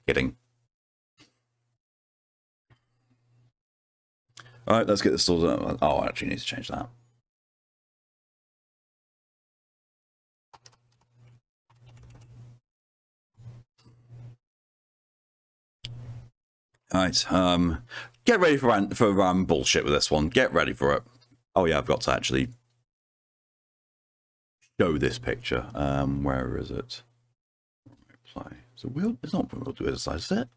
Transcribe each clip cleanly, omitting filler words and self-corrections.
Kidding. All right, let's get this sorted. Oh, I actually need to change that. All right, get ready for bullshit with this one. Get ready for it. Oh yeah, I've got to actually show this picture. Where is it? Play. So it's not real to the size, is it?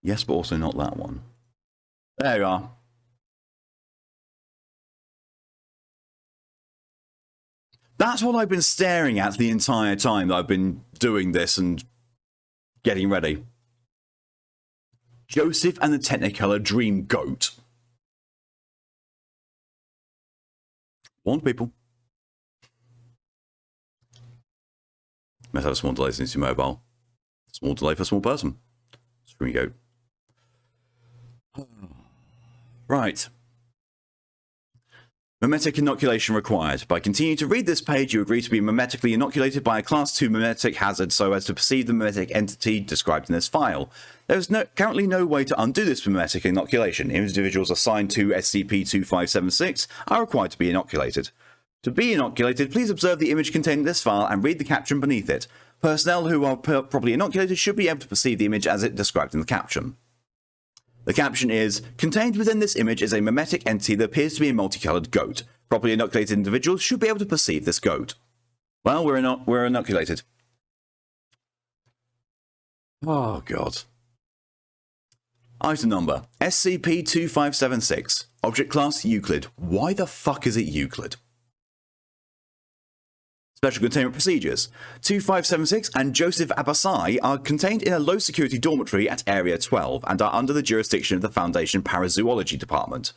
Yes, but also not that one. There you are. That's what I've been staring at the entire time that I've been doing this and getting ready. Joseph and the Technicolor Dream Goat. Warned people. Must have a small delay since your mobile. Small delay for a small person. Dream Goat. Right. Memetic inoculation required. By continuing to read this page, you agree to be memetically inoculated by a Class 2 memetic hazard so as to perceive the memetic entity described in this file. There is currently no way to undo this memetic inoculation. Individuals assigned to SCP-2576 are required to be inoculated. To be inoculated, please observe the image contained in this file and read the caption beneath it. Personnel who are properly inoculated should be able to perceive the image as it described in the caption. The caption is, contained within this image is a memetic entity that appears to be a multicolored goat. Properly inoculated individuals should be able to perceive this goat. Well, we're inoculated. Oh, God. Item number, SCP-2576. Object class, Euclid. Why the fuck is it Euclid? Special containment procedures. 2576 and Joseph Abbasai are contained in a low-security dormitory at Area 12 and are under the jurisdiction of the Foundation Parazoology Department.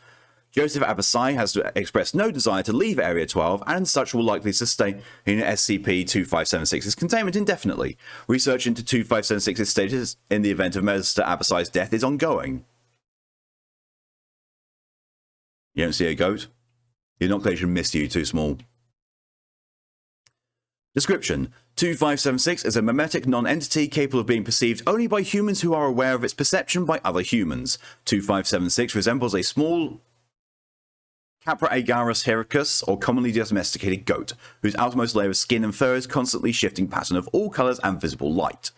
Joseph Abbasai has expressed no desire to leave Area 12 and as such will likely sustain SCP-2576's containment indefinitely. Research into 2576's status in the event of Mr. Abbasai's death is ongoing. You don't see a goat? The inoculation missed you, too small. Description. 2576 is a memetic non-entity capable of being perceived only by humans who are aware of its perception by other humans. 2576 resembles a small Capra agarus hiricus, or commonly domesticated goat, whose outermost layer of skin and fur is constantly shifting pattern of all colours and visible light.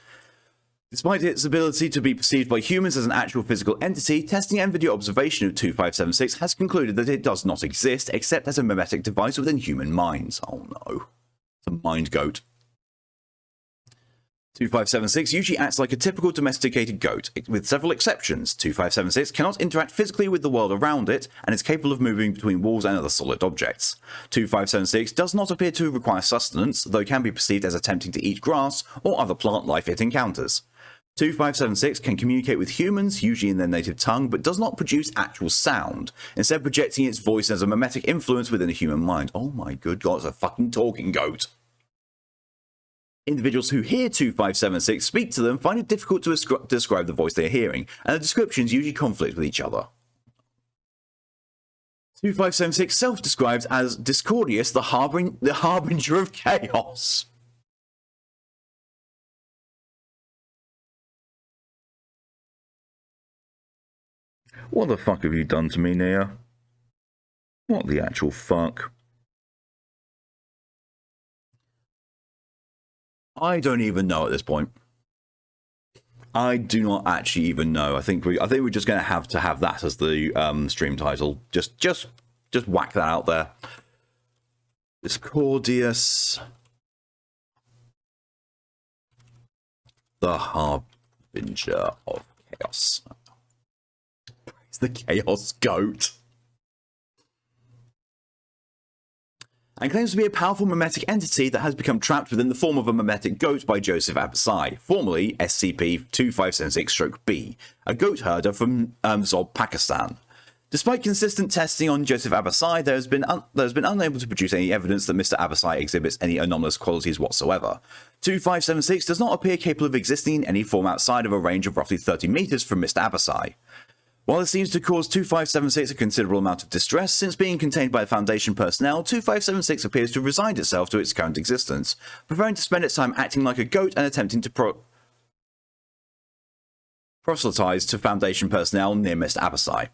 Despite its ability to be perceived by humans as an actual physical entity, testing and video observation of 2576 has concluded that it does not exist except as a memetic device within human minds. Oh no. A mind goat. 2576 usually acts like a typical domesticated goat, with several exceptions. 2576 cannot interact physically with the world around it, and is capable of moving between walls and other solid objects. 2576 does not appear to require sustenance, though can be perceived as attempting to eat grass or other plant life it encounters. 2576 can communicate with humans, usually in their native tongue, but does not produce actual sound, instead projecting its voice as a memetic influence within a human mind. Oh my good god, it's a fucking talking goat. Individuals who hear 2576 speak to them find it difficult to describe the voice they are hearing, and the descriptions usually conflict with each other. 2576 self-describes as Discordius, the Harbinger of Chaos. What the fuck have you done to me, Nia? What the actual fuck? I don't even know at this point. I do not actually even know. I think we're just going to have that as the stream title. Just whack that out there. Discordius, the Harbinger of Chaos. Praise the Chaos Goat. And claims to be a powerful memetic entity that has become trapped within the form of a memetic goat by Joseph Abbasai, formerly SCP-2576-B, a goat herder from Zob, Pakistan. Despite consistent testing on Joseph Abbasai, there has been unable to produce any evidence that Mr. Abbasai exhibits any anomalous qualities whatsoever. 2576 does not appear capable of existing in any form outside of a range of roughly 30 meters from Mr. Abbasai. While this seems to cause 2576 a considerable amount of distress, since being contained by the Foundation personnel, 2576 appears to have resigned itself to its current existence, preferring to spend its time acting like a goat and attempting to proselytize to Foundation personnel near Mr. Abasai.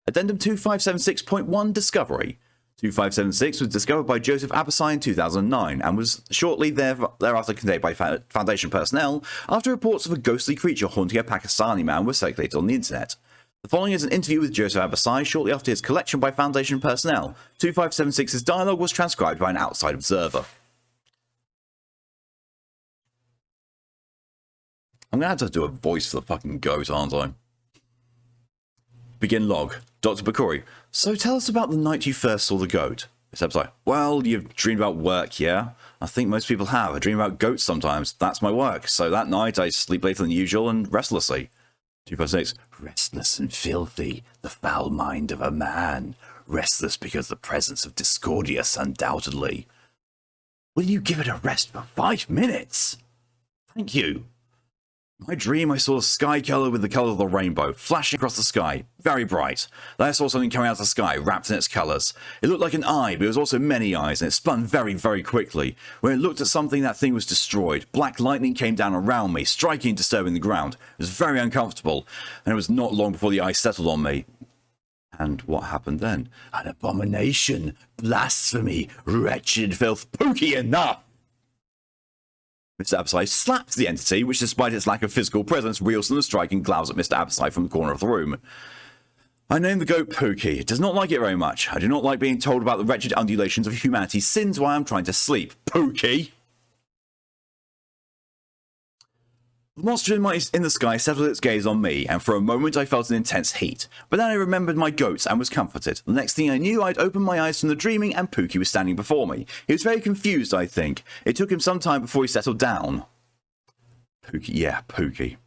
Addendum 2576.1 Discovery. 2576 was discovered by Joseph Abasai in 2009 and was shortly thereafter contained by Foundation personnel after reports of a ghostly creature haunting a Pakistani man were circulated on the internet. The following is an interview with Joseph Abasai shortly after his collection by Foundation personnel. 2576's dialogue was transcribed by an outside observer. I'm going to have to do a voice for the fucking goat, aren't I? Begin log. Dr. Bakuri. So tell us about the night you first saw the goat. Mr. Abasai. Well, you've dreamed about work, yeah? I think most people have. I dream about goats sometimes. That's my work. So that night I sleep later than usual and restlessly. 256. Restless and filthy, the foul mind of a man. Restless because the presence of Discordius, undoubtedly. Will you give it a rest for 5 minutes? Thank you. In my dream, I saw a sky colour with the colour of the rainbow, flashing across the sky, very bright. Then I saw something coming out of the sky, wrapped in its colours. It looked like an eye, but it was also many eyes, and it spun very, very quickly. When it looked at something, that thing was destroyed. Black lightning came down around me, striking and disturbing the ground. It was very uncomfortable, and it was not long before the eye settled on me. And what happened then? An abomination, blasphemy, wretched filth, pooky enough! Mr. Abasai slaps the entity, which despite its lack of physical presence, reels from the strike and glowers at Mr. Abasai from the corner of the room. I named the goat Pookie. It does not like it very much. I do not like being told about the wretched undulations of humanity's sins while I am trying to sleep. Pookie! The monster in the sky settled its gaze on me, and for a moment I felt an intense heat. But then I remembered my goats and was comforted. The next thing I knew, I'd opened my eyes from the dreaming, and Pookie was standing before me. He was very confused, I think. It took him some time before he settled down. Pookie, yeah, Pookie.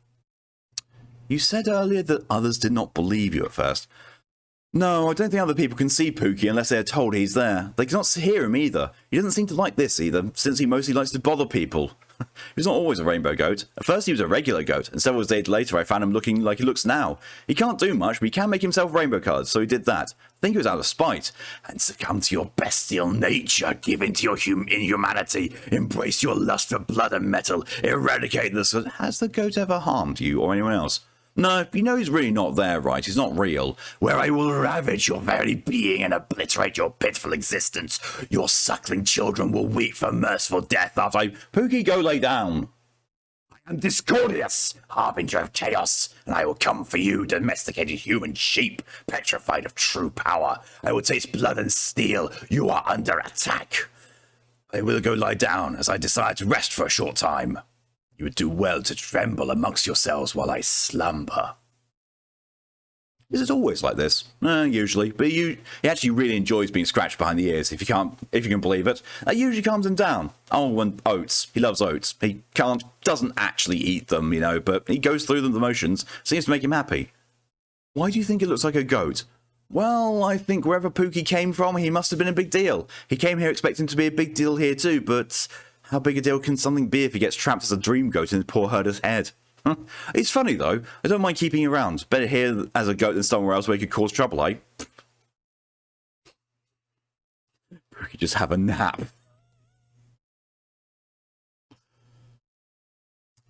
You said earlier that others did not believe you at first. No, I don't think other people can see Pookie unless they are told he's there. They cannot hear him either. He doesn't seem to like this either, since he mostly likes to bother people. He was not always a rainbow goat. At first he was a regular goat, and several days later I found him looking like he looks now. He can't do much, but he can make himself rainbow coloured, so he did that. I think it was out of spite. And succumb to your bestial nature, give in to your inhumanity, embrace your lust for blood and metal, eradicate this. Has the goat ever harmed you or anyone else? No, you know he's really not there, right? He's not real. Where I will ravage your very being and obliterate your pitiful existence. Your suckling children will weep for merciful death after I... Pookie, go lay down. I am Discordius, harbinger of chaos, and I will come for you, domesticated human sheep, petrified of true power. I will taste blood and steel. You are under attack. I will go lie down, as I desire to rest for a short time. You would do well to tremble amongst yourselves while I slumber. Is it always like this? Usually. But he actually really enjoys being scratched behind the ears, if you can believe it. That usually calms him down. Oh, and oats. He loves oats. He doesn't actually eat them, you know, but he goes through them the motions. Seems to make him happy. Why do you think it looks like a goat? Well, I think wherever Pookie came from, he must have been a big deal. He came here expecting to be a big deal here too, but... how big a deal can something be if he gets trapped as a dream goat in the poor herder's head? It's funny, though. I don't mind keeping you around. Better here as a goat than somewhere else where he could cause trouble, eh? We could just have a nap.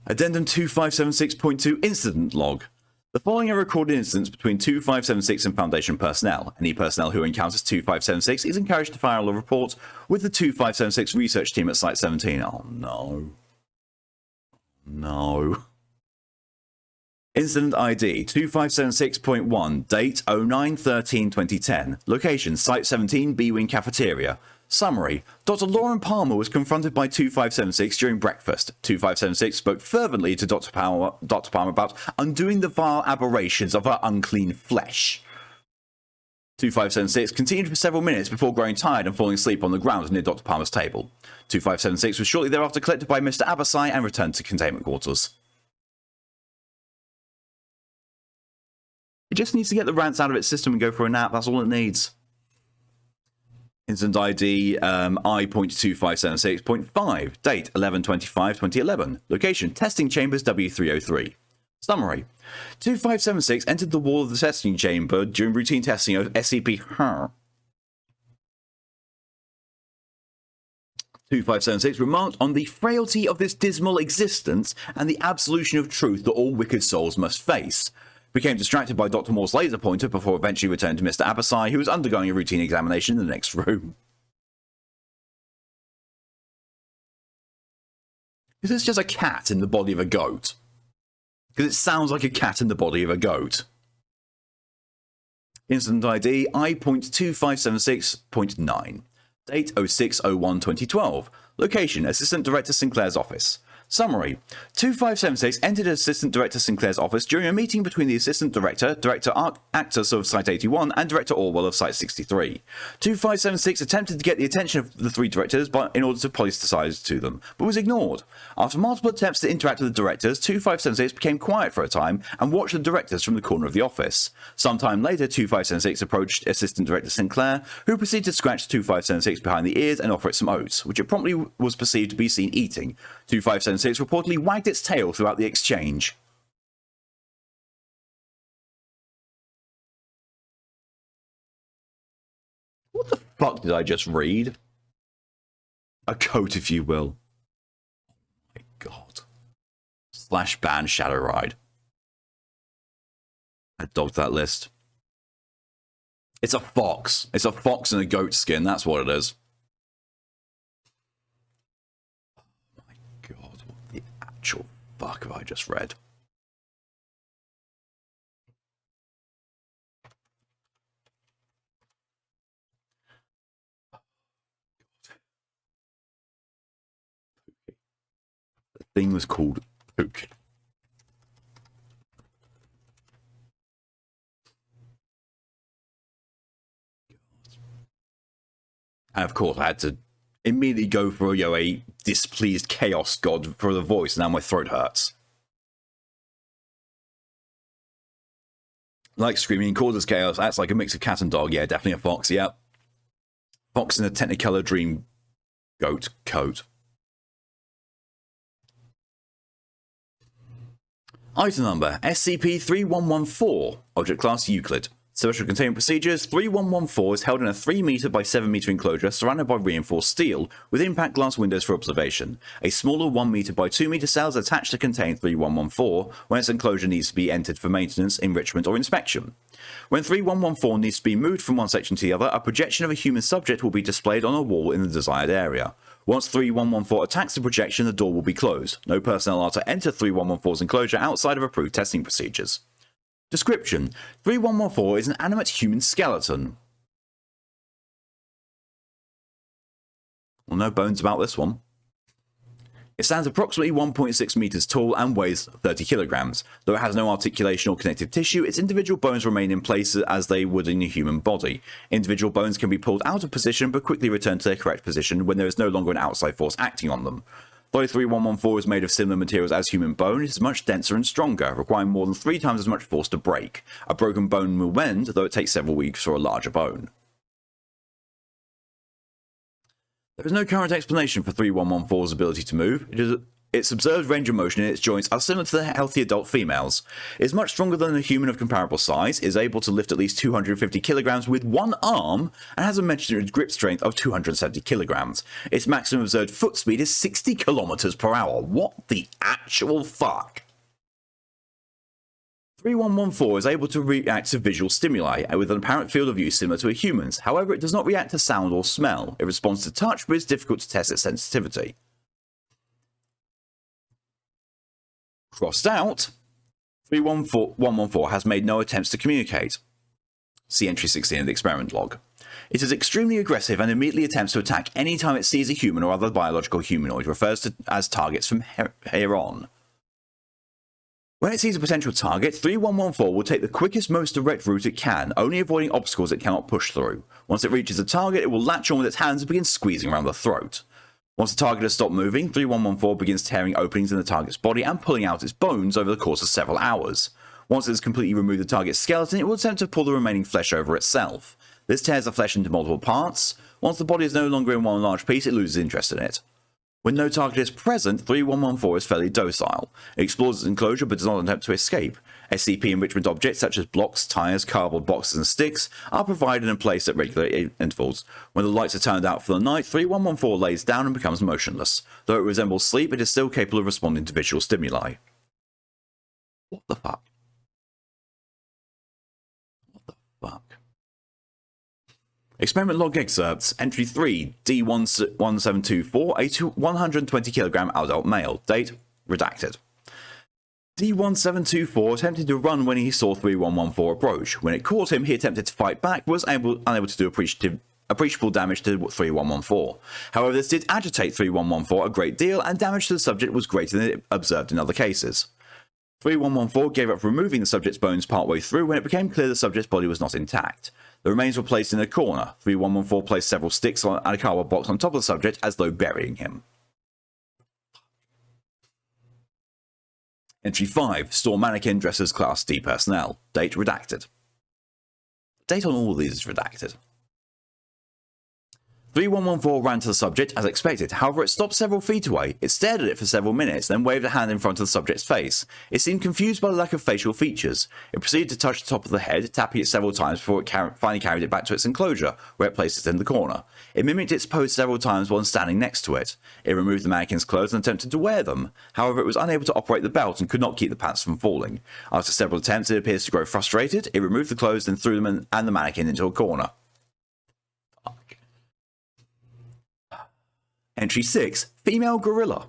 Addendum 2576.2 Incident Log. The following are recorded incidents between 2576 and Foundation personnel. Any personnel who encounters 2576 is encouraged to file a report with the 2576 research team at Site 17. Oh no. No. Incident ID 2576.1, date 09/13/2010. Location Site 17, B-Wing Cafeteria. Summary. Dr. Lauren Palmer was confronted by 2576 during breakfast. 2576 spoke fervently to Dr. Palmer about undoing the vile aberrations of her unclean flesh. 2576 continued for several minutes before growing tired and falling asleep on the ground near Dr. Palmer's table. 2576 was shortly thereafter collected by Mr. Abasai and returned to containment quarters. It just needs to get the rants out of its system and go for a nap, that's all it needs. Incident ID I.2576.5, date 11/25/2011. Location, testing chambers W303. Summary. 2576 entered the wall of the testing chamber during routine testing of SCP 2576 remarked on the frailty of this dismal existence and the absolution of truth that all wicked souls must face. Became distracted by Dr. Moore's laser pointer before eventually returning to Mr. Abasai, who was undergoing a routine examination in the next room. Is this just a cat in the body of a goat? Because it sounds like a cat in the body of a goat. Incident ID I.2576.9. Date 06/01/2012. Location: Assistant Director Sinclair's office. Summary. 2576 entered Assistant Director Sinclair's office during a meeting between the Assistant Director, Director Actus of Site 81, and Director Orwell of Site 63. 2576 attempted to get the attention of the three directors in order to polysticize to them, but was ignored. After multiple attempts to interact with the directors, 2576 became quiet for a time and watched the directors from the corner of the office. Sometime later, 2576 approached Assistant Director Sinclair, who proceeded to scratch 2576 behind the ears and offer it some oats, which it promptly was perceived to be seen eating. 2576 reportedly wagged its tail throughout the exchange. What the fuck did I just read? A coat, if you will. Oh my god. / ban Shadow Ride. I dogged that list. It's a fox. It's a fox in a goat skin, that's what it is. Fuck have I just read? The thing was called Pook. And of course I had to immediately go for a displeased chaos god for the voice, and now my throat hurts. Like screaming causes chaos, acts like a mix of cat and dog. Yeah, definitely a fox, yep. Fox in a Technicolor dream goat coat. Item number, SCP-3114, Object Class Euclid. Special Containment Procedures, 3114 is held in a 3 meter by 7 meter enclosure surrounded by reinforced steel, with impact glass windows for observation. A smaller 1 meter by 2 meter cell is attached to contain 3114 when its enclosure needs to be entered for maintenance, enrichment, or inspection. When 3114 needs to be moved from one section to the other, a projection of a human subject will be displayed on a wall in the desired area. Once 3114 attacks the projection, the door will be closed. No personnel are to enter 3114's enclosure outside of approved testing procedures. Description: 3114 is an animate human skeleton. Well, no bones about this one. It stands approximately 1.6 meters tall and weighs 30 kilograms. Though it has no articulation or connective tissue, its individual bones remain in place as they would in a human body. Individual bones can be pulled out of position but quickly return to their correct position when there is no longer an outside force acting on them. Though 3114 is made of similar materials as human bone, it is much denser and stronger, requiring more than 3 times as much force to break. A broken bone will mend, though it takes several weeks for a larger bone. There is no current explanation for 3114's ability to move. Its observed range of motion in its joints are similar to the healthy adult females. It is much stronger than a human of comparable size, is able to lift at least 250 kilograms with one arm, and has a mentioned grip strength of 270 kilograms. Its maximum observed foot speed is 60 kilometers per hour. What the actual fuck? 3114 is able to react to visual stimuli with an apparent field of view similar to a human's. However, it does not react to sound or smell. It responds to touch, but it's difficult to test its sensitivity. Crossed out, 3114 has made no attempts to communicate. See entry 16 in the experiment log. It is extremely aggressive and immediately attempts to attack any time it sees a human or other biological humanoid, refers to as targets from here on. When it sees a potential target, 3114 will take the quickest, most direct route it can, only avoiding obstacles it cannot push through. Once it reaches a target, it will latch on with its hands and begin squeezing around the throat. Once the target has stopped moving, 3114 begins tearing openings in the target's body and pulling out its bones over the course of several hours. Once it has completely removed the target's skeleton, it will attempt to pull the remaining flesh over itself. This tears the flesh into multiple parts. Once the body is no longer in one large piece, it loses interest in it. When no target is present, 3114 is fairly docile. It explores its enclosure but does not attempt to escape. SCP enrichment objects such as blocks, tires, cardboard boxes, and sticks are provided and placed at regular intervals. When the lights are turned out for the night, 3114 lays down and becomes motionless. Though it resembles sleep, it is still capable of responding to visual stimuli. What the fuck? What the fuck? Experiment log excerpts. Entry 3, D1724, a 120 kg adult male. Date, redacted. D1724 attempted to run when he saw 3114 approach. When it caught him, he attempted to fight back, but was unable to do appreciable damage to 3114. However, this did agitate 3114 a great deal, and damage to the subject was greater than it observed in other cases. 3114 gave up removing the subject's bones partway through when it became clear the subject's body was not intact. The remains were placed in a corner. 3114 placed several sticks and a cardboard box on top of the subject as though burying him. Entry 5, store mannequin dresses class D personnel. Date redacted. Date on all of these is redacted. 3114 ran to the subject as expected, however it stopped several feet away. It stared at it for several minutes, then waved a hand in front of the subject's face. It seemed confused by the lack of facial features. It proceeded to touch the top of the head, tapping it several times before it finally carried it back to its enclosure, where it placed it in the corner. It mimicked its pose several times while standing next to it. It removed the mannequin's clothes and attempted to wear them. However, it was unable to operate the belt and could not keep the pants from falling. After several attempts, it appears to grow frustrated. It removed the clothes and threw them and the mannequin into a corner. Entry 6, female gorilla.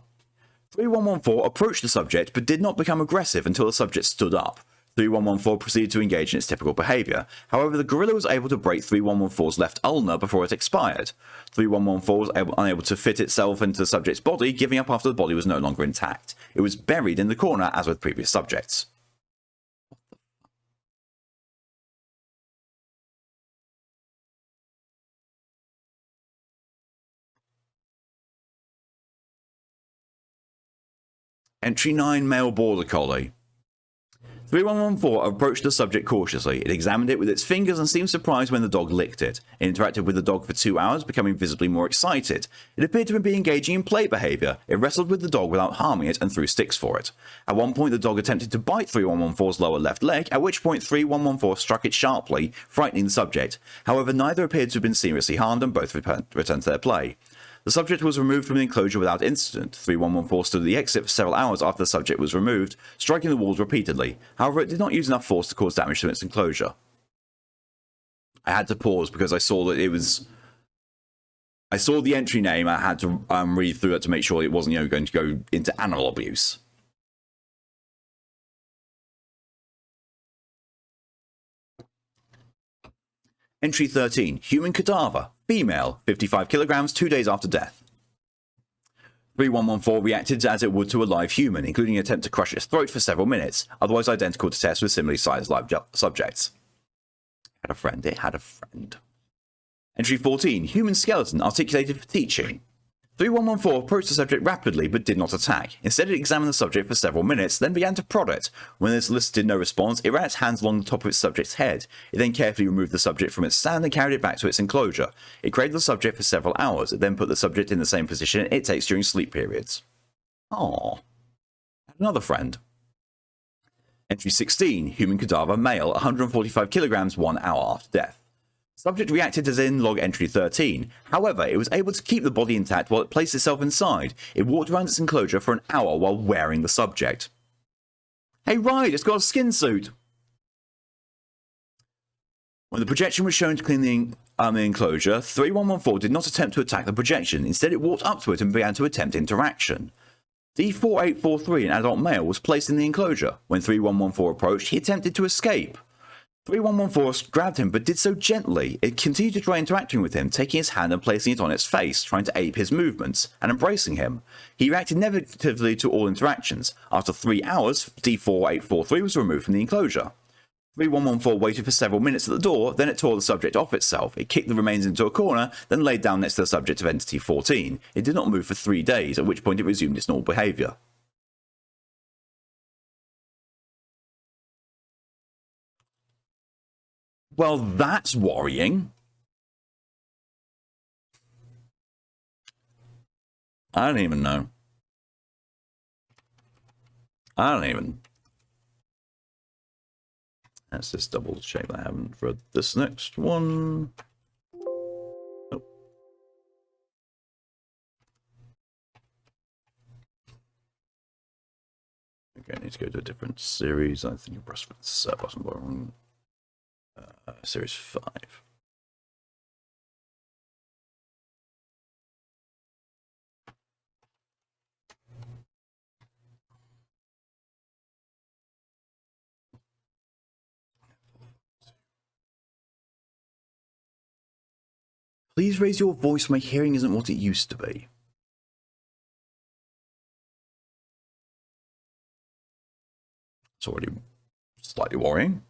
3114 approached the subject but did not become aggressive until the subject stood up. 3114 proceeded to engage in its typical behaviour. However, the gorilla was able to break 3114's left ulna before it expired. 3114 was unable to fit itself into the subject's body, giving up after the body was no longer intact. It was buried in the corner as with previous subjects. Entry 9, male border collie. 3114 approached the subject cautiously. It examined it with its fingers and seemed surprised when the dog licked it. It interacted with the dog for 2 hours, becoming visibly more excited. It appeared to be engaging in play behaviour. It wrestled with the dog without harming it and threw sticks for it. At one point, the dog attempted to bite 3114's lower left leg, at which point 3114 struck it sharply, frightening the subject. However, neither appeared to have been seriously harmed and both returned to their play. The subject was removed from the enclosure without incident. 3114 stood at the exit for several hours after the subject was removed, striking the walls repeatedly. However, it did not use enough force to cause damage to its enclosure. I had to pause because I saw that it was... I saw the entry name. I had to read through it to make sure it wasn't, going to go into animal abuse. Entry 13, human cadaver, female, 55 kilograms, 2 days after death. 3114 reacted as it would to a live human, including an attempt to crush its throat for several minutes, otherwise identical to tests with similarly sized live subjects. It had a friend. Entry 14, human skeleton, articulated for teaching. 3114 approached the subject rapidly but did not attack. Instead, it examined the subject for several minutes, then began to prod it. When it elicited no response, it ran its hands along the top of its subject's head. It then carefully removed the subject from its stand and carried it back to its enclosure. It cradled the subject for several hours. It then put the subject in the same position it takes during sleep periods. Aww. Another friend. Entry 16, human cadaver, male, 145 kilograms, 1 hour after death. Subject reacted as in log entry 13. However, it was able to keep the body intact while it placed itself inside. It walked around its enclosure for an hour while wearing the subject. Hey, right, it's got a skin suit. When the projection was shown to clean the enclosure, 3114 did not attempt to attack the projection. Instead, it walked up to it and began to attempt interaction. D4843, an adult male, was placed in the enclosure. When 3114 approached, he attempted to escape. 3114 grabbed him, but did so gently. It continued to try interacting with him, taking his hand and placing it on its face, trying to ape his movements, and embracing him. He reacted negatively to all interactions. After 3 hours, D4843 was removed from the enclosure. 3114 waited for several minutes at the door, then it tore the subject off itself. It kicked the remains into a corner, then laid down next to the subject of Entity 14. It did not move for 3 days, at which point it resumed its normal behaviour. Well, that's worrying. I don't even know. I don't even. Let's just double check that I haven't read this next one. Oh. Okay, I need to go to a different series. I think I pressed the set button wrong. Series 5. Please raise your voice. My hearing isn't what it used to be. It's already slightly worrying.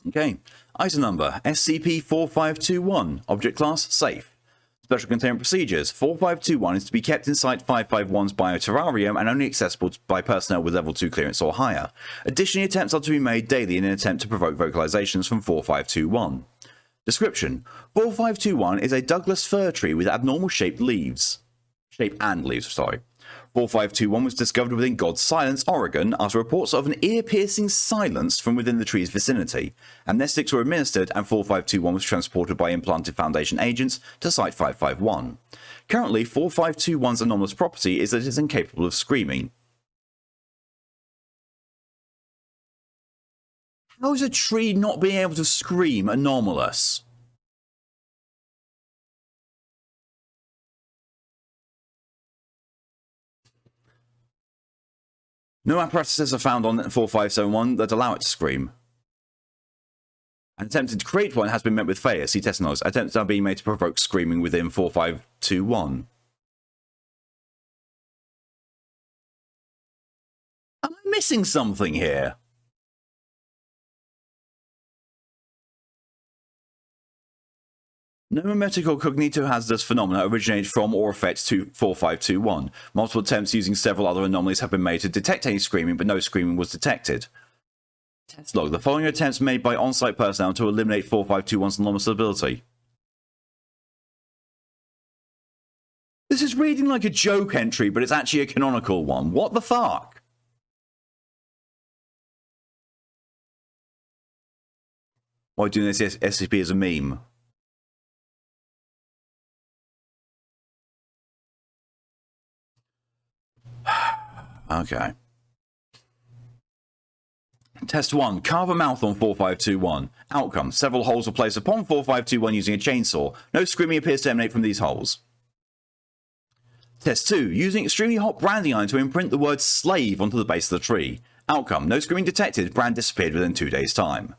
Okay, item number SCP-4521, object class safe. Special containment procedures. 4521 is to be kept in Site-551's bioterrarium and only accessible by personnel with level 2 clearance or higher. Additionally, attempts are to be made daily in an attempt to provoke vocalizations from 4521. Description: 4521 is a Douglas fir tree with abnormal shaped leaves. 4521 was discovered within God's Silence, Oregon, after reports of an ear-piercing silence from within the tree's vicinity. Amnestics were administered, and 4521 was transported by implanted Foundation agents to Site-551. Currently, 4521's anomalous property is that it is incapable of screaming. How is a tree not being able to scream anomalous? No apparatuses are found on 4571 that allow it to scream. An attempt to create one has been met with failure. See test notes. Attempts are being made to provoke screaming within 4521. Am I missing something here? No mimetic or cognitohazardous phenomena originated from or affect 4521. Multiple attempts using several other anomalies have been made to detect any screaming, but no screaming was detected. Test log. The following attempts made by on-site personnel to eliminate 4521's anomalous ability. This is reading like a joke entry, but it's actually a canonical one. What the fuck? Why doing this SCP as a meme? Okay. Test 1. Carve a mouth on 4521. Outcome. Several holes were placed upon 4521 using a chainsaw. No screaming appears to emanate from these holes. Test 2. Using extremely hot branding iron to imprint the word slave onto the base of the tree. Outcome. No screaming detected. Brand disappeared within 2 days' time.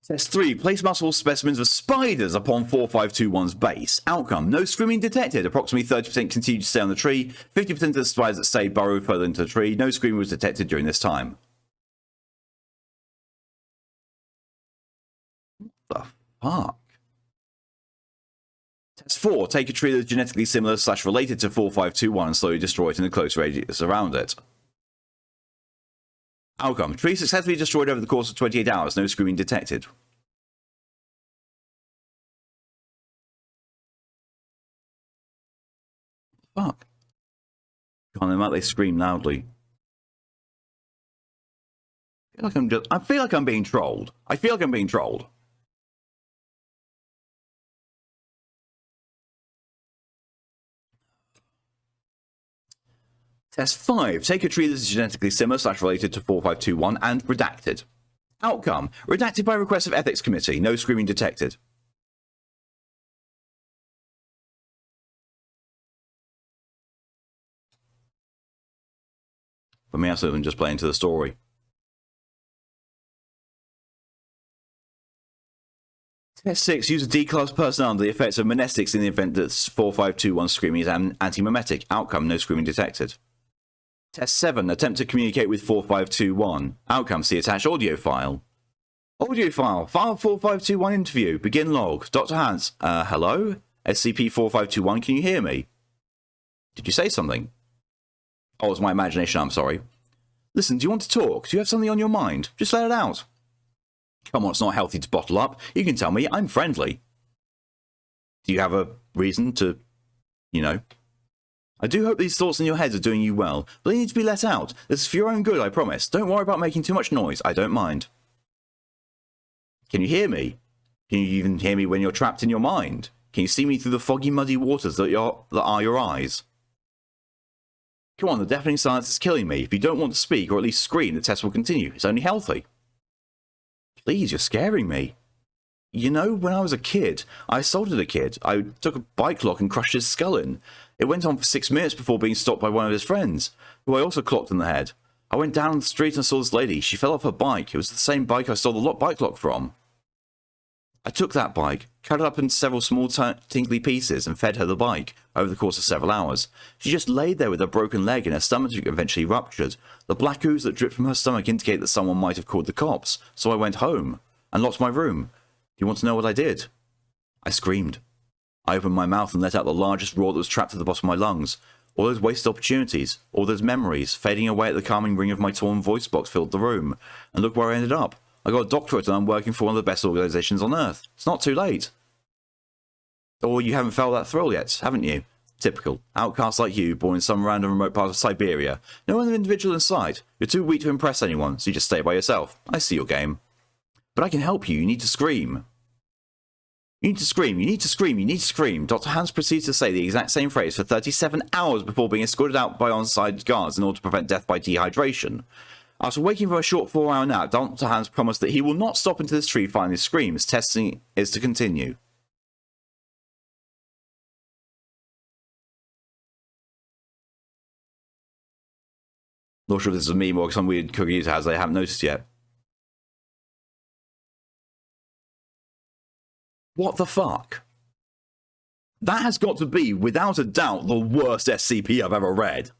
Test 3. Place multiple specimens of spiders upon 4521's base. Outcome. No screaming detected. Approximately 30% continued to stay on the tree. 50% of the spiders that stayed burrowed further into the tree. No screaming was detected during this time. What the fuck? Test 4. Take a tree that is genetically similar / related to 4521 and slowly destroy it in a close radius around it. Outcome. Tree successfully destroyed over the course of 28 hours. No screaming detected. Fuck. Can't them out, they scream loudly. I feel like I'm being trolled. I feel like I'm being trolled. Test 5. Take a tree that is genetically similar / related to 4521 and redacted. Outcome. Redacted by request of Ethics Committee. No screaming detected. For me, I'm just playing to the story. Test 6. Use a D-class personnel under the effects of monestics in the event that 4521 screaming is anti-mimetic. Outcome. No screaming detected. Test 7. Attempt to communicate with 4521. Outcome. See attached audio file. Audio file. File 4521 interview. Begin log. Dr. Hans. Hello? SCP-4521, can you hear me? Did you say something? Oh, it's my imagination, I'm sorry. Listen, do you want to talk? Do you have something on your mind? Just let it out. Come on, it's not healthy to bottle up. You can tell me, I'm friendly. Do you have a reason to, you know? I do hope these thoughts in your heads are doing you well, but they need to be let out. This is for your own good, I promise. Don't worry about making too much noise, I don't mind. Can you hear me? Can you even hear me when you're trapped in your mind? Can you see me through the foggy, muddy waters that are your eyes? Come on, the deafening silence is killing me. If you don't want to speak, or at least scream, the test will continue. It's only healthy. Please, you're scaring me. You know, when I was a kid, I assaulted a kid. I took a bike lock and crushed his skull in. It went on for 6 minutes before being stopped by one of his friends, who I also clocked in the head. I went down the street and saw this lady. She fell off her bike. It was the same bike I stole the bike lock from. I took that bike, cut it up into several small tinkly pieces, and fed her the bike over the course of several hours. She just laid there with her broken leg and her stomach eventually ruptured. The black ooze that dripped from her stomach indicated that someone might have called the cops, so I went home and locked my room. Do you want to know what I did? I screamed. I opened my mouth and let out the largest roar that was trapped at the bottom of my lungs. All those wasted opportunities, all those memories, fading away at the calming ring of my torn voice box filled the room. And look where I ended up. I got a doctorate and I'm working for one of the best organisations on Earth. It's not too late. Or you haven't felt that thrill yet, haven't you? Typical. Outcasts like you, born in some random remote part of Siberia. No other individual in sight. You're too weak to impress anyone, so you just stay by yourself. I see your game. But I can help you. You need to scream. You need to scream. You need to scream. You need to scream. Dr. Hans proceeds to say the exact same phrase for 37 hours before being escorted out by on-site guards in order to prevent death by dehydration. After waking from a short 4-hour nap, Dr. Hans promised that he will not stop until this tree finally screams. Testing is to continue. Not sure if this is a meme or some weird cookie user has they haven't noticed yet. What the fuck? That has got to be, without a doubt, the worst SCP I've ever read.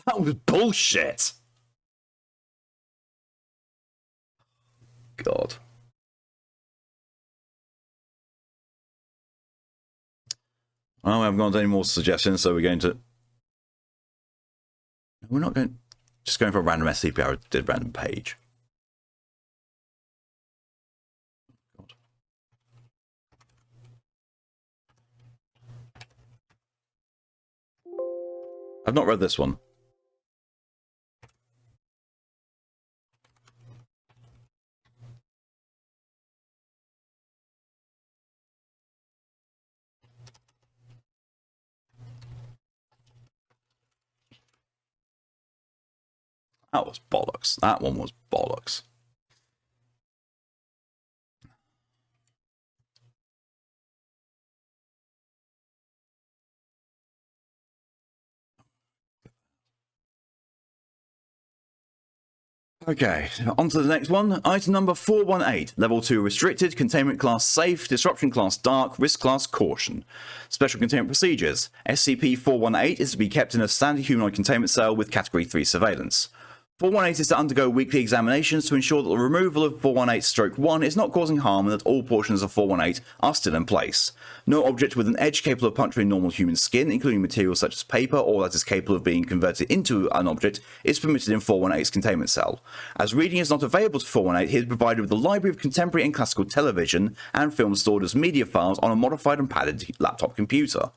That was bullshit. God. Well, we haven't got any more suggestions, so we're going to... We're not going... Just going for a random SCP. I did random page. God. I've not read this one. That was bollocks. That one was bollocks. Okay, on to the next one. Item number 418. Level 2 restricted, containment class safe, disruption class dark, risk class caution. Special containment procedures. SCP-418 is to be kept in a standard humanoid containment cell with category 3 surveillance. 418 is to undergo weekly examinations to ensure that the removal of 418-1 is not causing harm and that all portions of 418 are still in place. No object with an edge capable of puncturing normal human skin, including materials such as paper or that is capable of being converted into an object, is permitted in 418's containment cell. As reading is not available to 418, he is provided with a library of contemporary and classical television and films stored as media files on a modified and padded laptop computer.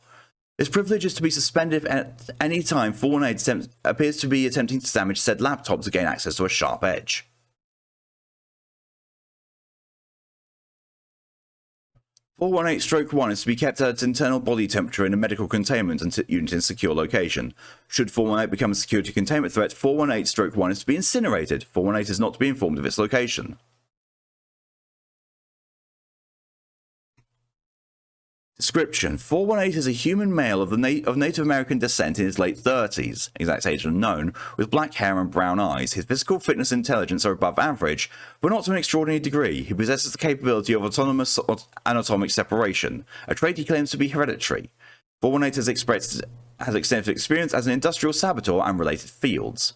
This privilege is to be suspended at any time 418 appears to be attempting to damage said laptop to gain access to a sharp edge. (418-1) is to be kept at its internal body temperature in a medical containment unit in a secure location. Should 418 become a security containment threat, 418-1 is to be incinerated. 418 is not to be informed of its location. Description: 418 is a human male of Native American descent in his late 30s, exact age unknown, with black hair and brown eyes. His physical fitness and intelligence are above average, but not to an extraordinary degree. He possesses the capability of autonomous anatomic separation, a trait he claims to be hereditary. 418 has extensive experience as an industrial saboteur and related fields.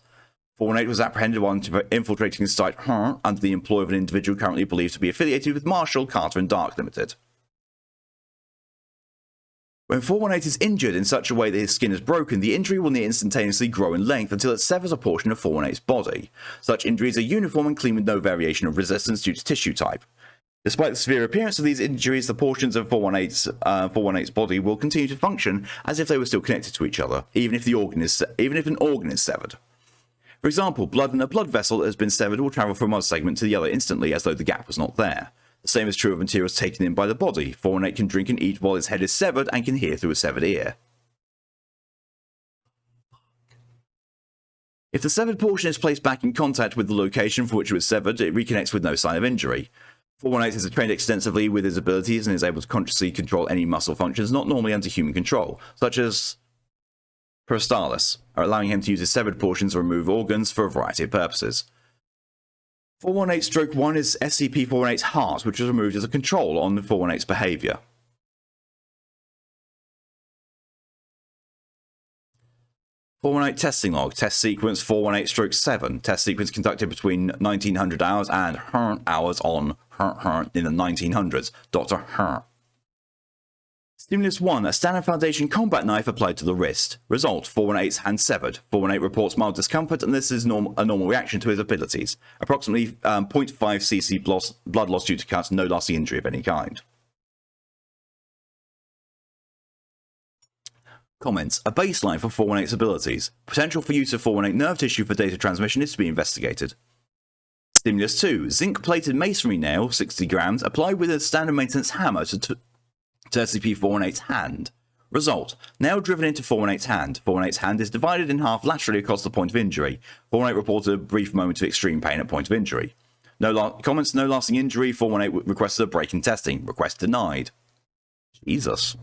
418 was apprehended while infiltrating the site under the employ of an individual currently believed to be affiliated with Marshall, Carter and Dark Limited. When 418 is injured in such a way that his skin is broken, the injury will near instantaneously grow in length until it severs a portion of 418's body. Such injuries are uniform and clean with no variation of resistance due to tissue type. Despite the severe appearance of these injuries, the portions of 418's body will continue to function as if they were still connected to each other, even if an organ is severed. For example, blood in a blood vessel that has been severed will travel from one segment to the other instantly as though the gap was not there. The same is true of materials taken in by the body. 418 can drink and eat while its head is severed and can hear through a severed ear. If the severed portion is placed back in contact with the location for which it was severed, it reconnects with no sign of injury. 418 has trained extensively with his abilities and is able to consciously control any muscle functions not normally under human control, such as peristalsis, allowing him to use his severed portions to remove organs for a variety of purposes. 418-1 is SCP-418's heart, which was removed as a control on 418's behavior. .418 testing log, test sequence 418-7, test sequence conducted between 1900 hours and hours on in the 1900s. Dr. Stimulus 1, a standard Foundation combat knife applied to the wrist. Result, 418's hand severed. 418 reports mild discomfort, and this is a normal reaction to his abilities. Approximately 0.5 cc blood loss due to cuts, no lasting injury of any kind. Comments. A baseline for 418's abilities. Potential for use of 418 nerve tissue for data transmission is to be investigated. Stimulus 2, zinc-plated masonry nail, 60 grams, applied with a standard maintenance hammer to SCP-418's hand. Result, nail driven into 418's hand. 418's hand is divided in half laterally across the point of injury. 418 reported a brief moment of extreme pain at point of injury. Comments, no lasting injury. 418 requested a break in testing. Request denied. Jesus.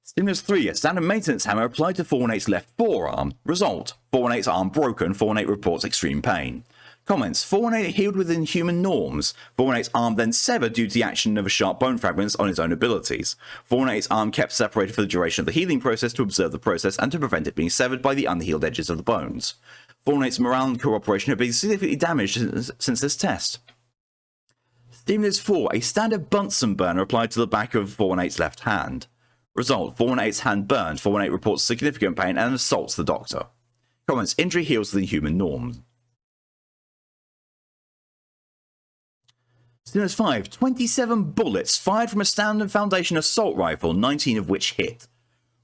Stimulus 3, a standard maintenance hammer applied to 418's left forearm. Result, 418's arm broken. 418 reports extreme pain. Comments, 418 healed within human norms. 418's arm then severed due to the action of a sharp bone fragments on his own abilities. 418's arm kept separated for the duration of the healing process to observe the process and to prevent it being severed by the unhealed edges of the bones. 418's morale and cooperation have been significantly damaged since this test. Stimulus 4, a standard Bunsen burner applied to the back of 418's left hand. Result, 418's hand burned. 418 reports significant pain and assaults the doctor. Comments, injury heals within human norms. Stimulus 5, 27 bullets fired from a standard Foundation assault rifle, 19 of which hit.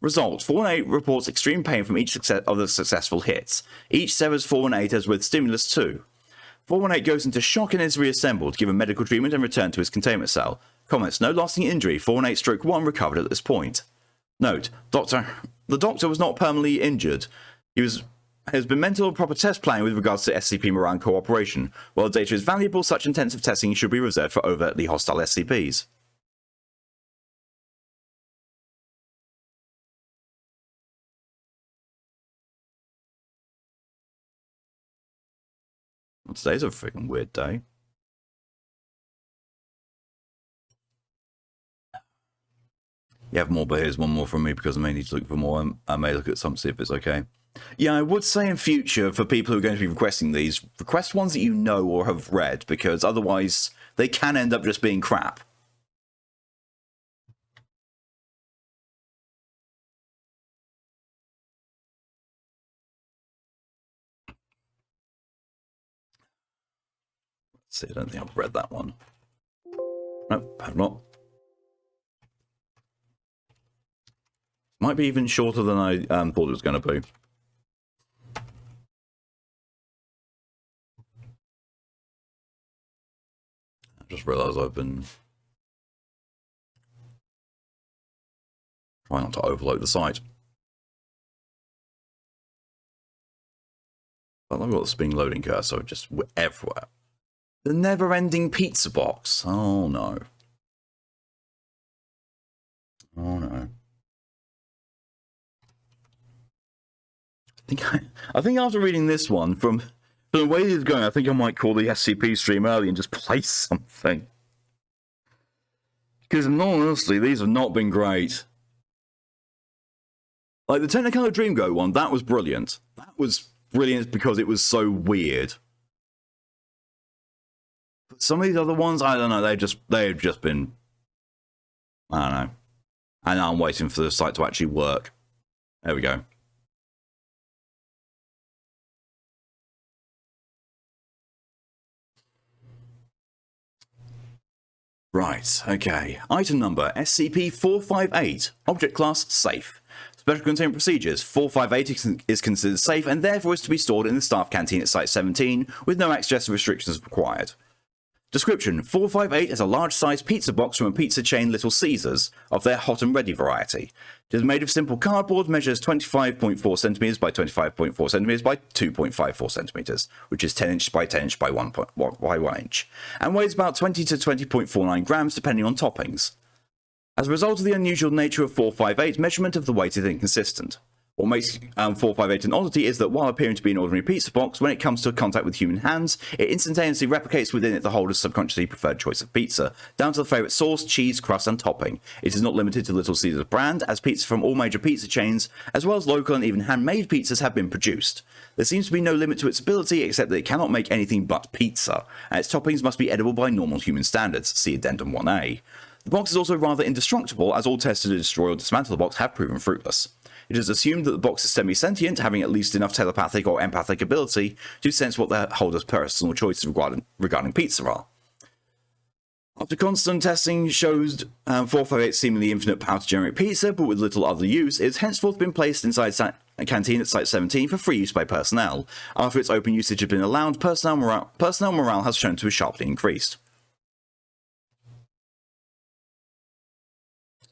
Result, 418 reports extreme pain from each of the successful hits. Each severs 418 as with Stimulus 2. 418 goes into shock and is reassembled, given medical treatment and returned to his containment cell. Comments, no lasting injury. 418-1 recovered at this point. Note, the doctor was not permanently injured. Has been mental and proper test planning with regards to SCP morale and cooperation. While the data is valuable, such intensive testing should be reserved for overtly hostile SCPs. Well, today's a freaking weird day. You have more, but here's one more from me because I may need to look for more. I may look at some, see if it's okay. Yeah, I would say in future, for people who are going to be requesting these, request ones that you know or have read, because otherwise they can end up just being crap. Let's see, I don't think I've read that one. Nope, I've not. Might be even shorter than I thought it was going to be. I just realised I've been trying not to overload the site. But I've got the spin loading cursor just everywhere. The never-ending pizza box. Oh no. Oh no. I think after reading this one, from the way it's going, I think I might call the SCP stream early and just play something. Because in all honesty, these have not been great. Like the Technicolor Dreamgo one, that was brilliant. That was brilliant because it was so weird. But some of these other ones, I don't know, they've just been, I don't know. And now I'm waiting for the site to actually work. There we go. Right, okay. Item number SCP-458. Object class safe. Special containment procedures. 458 is considered safe and therefore is to be stored in the staff canteen at Site 17 with no access restrictions required. Description: 458 is a large-sized pizza box from a pizza chain Little Caesars, of their hot and ready variety. It is made of simple cardboard, measures 25.4 centimeters by 25.4 centimeters by 2.54 centimeters, which is 10 inches by 10 inches by 1 inch, and weighs about 20 to 20.49 grams depending on toppings. As a result of the unusual nature of 458, measurement of the weight is inconsistent. What makes 458 an oddity is that while appearing to be an ordinary pizza box, when it comes to contact with human hands, it instantaneously replicates within it the holder's subconsciously preferred choice of pizza, down to the favourite sauce, cheese, crust and topping. It is not limited to Little Caesars brand, as pizza from all major pizza chains, as well as local and even handmade pizzas have been produced. There seems to be no limit to its ability, except that it cannot make anything but pizza, and its toppings must be edible by normal human standards, see Addendum 1A. The box is also rather indestructible, as all tests to destroy or dismantle the box have proven fruitless. It is assumed that the box is semi-sentient, having at least enough telepathic or empathic ability to sense what the holder's personal choices regarding pizza are. After constant testing shows 458's seemingly infinite power to generate pizza, but with little other use, it has henceforth been placed inside a canteen at Site 17 for free use by personnel. After its open usage has been allowed, personnel morale has shown to be sharply increased.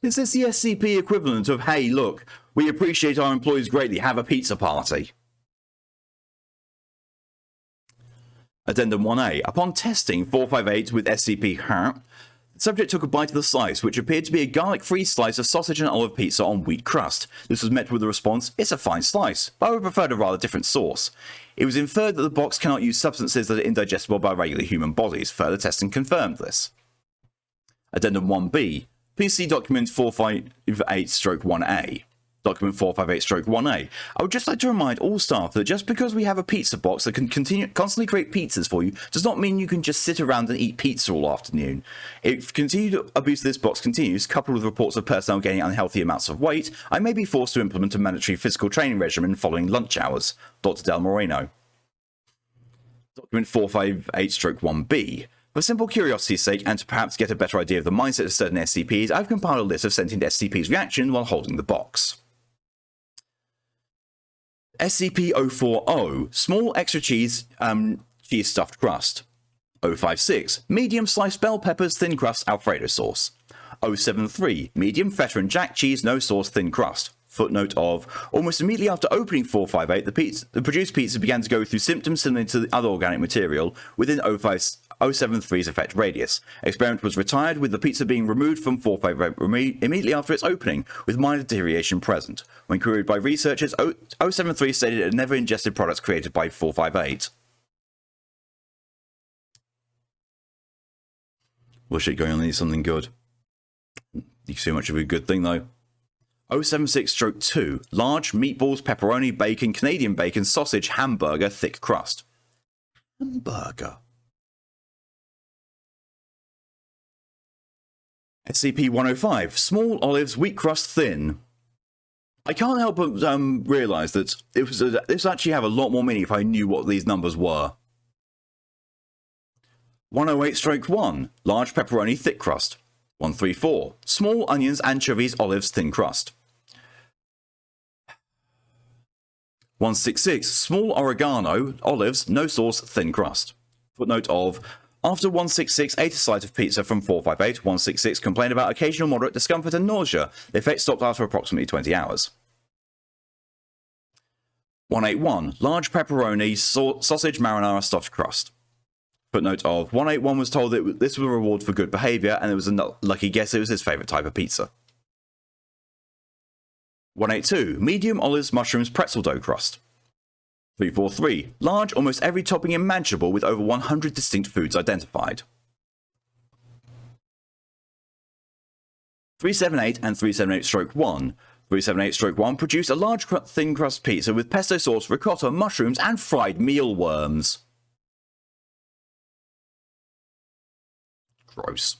Is this the SCP equivalent of, hey, look, we appreciate our employees greatly, have a pizza party? Addendum 1A. Upon testing 458 with SCP, the subject took a bite of the slice, which appeared to be a garlic-free slice of sausage and olive pizza on wheat crust. This was met with the response, "It's a fine slice, but I would prefer a rather different sauce." It was inferred that the box cannot use substances that are indigestible by regular human bodies. Further testing confirmed this. Addendum 1B. PC Document 458-1A. Document 458-1A. I would just like to remind all staff that just because we have a pizza box that can constantly create pizzas for you does not mean you can just sit around and eat pizza all afternoon. If continued abuse of this box continues, coupled with reports of personnel gaining unhealthy amounts of weight, I may be forced to implement a mandatory physical training regimen following lunch hours. Dr. Del Moreno. Document 458-1B. For simple curiosity's sake, and to perhaps get a better idea of the mindset of certain SCPs, I've compiled a list of sentient SCPs' reaction while holding the box. SCP-040, small extra cheese stuffed crust. 056, medium sliced bell peppers, thin crust, Alfredo sauce. 073, medium feta and jack cheese, no sauce, thin crust. Footnote of, almost immediately after opening 458, the produced pizza began to go through symptoms similar to the other organic material within 073's effect radius. Experiment was retired, with the pizza being removed from 458 immediately after its opening, with minor deterioration present. When queried by researchers, 073 stated it had never ingested products created by 458. Well, shit going on needs something good. You can see much of a good thing, though. 076-2, large meatballs, pepperoni, bacon, Canadian bacon, sausage, hamburger, thick crust. Hamburger. SCP-105, small olives, wheat crust, thin. I can't help but realise that this actually have a lot more meaning if I knew what these numbers were. 108-1, large pepperoni, thick crust. 134, small onions, anchovies, olives, thin crust. 166, small oregano, olives, no sauce, thin crust. Footnote of, after 166 ate a slice of pizza from 458, 166 complained about occasional moderate discomfort and nausea. The effect stopped after approximately 20 hours. 181, large pepperoni, sausage, marinara, stuffed crust. Footnote of, 181 was told that this was a reward for good behaviour, and it was a lucky guess it was his favourite type of pizza. 182, medium olives, mushrooms, pretzel dough crust. 343, large, almost every topping imaginable with over 100 distinct foods identified. 378 and 378-1. 378-1 produced a large thin crust pizza with pesto sauce, ricotta, mushrooms, and fried mealworms. Gross.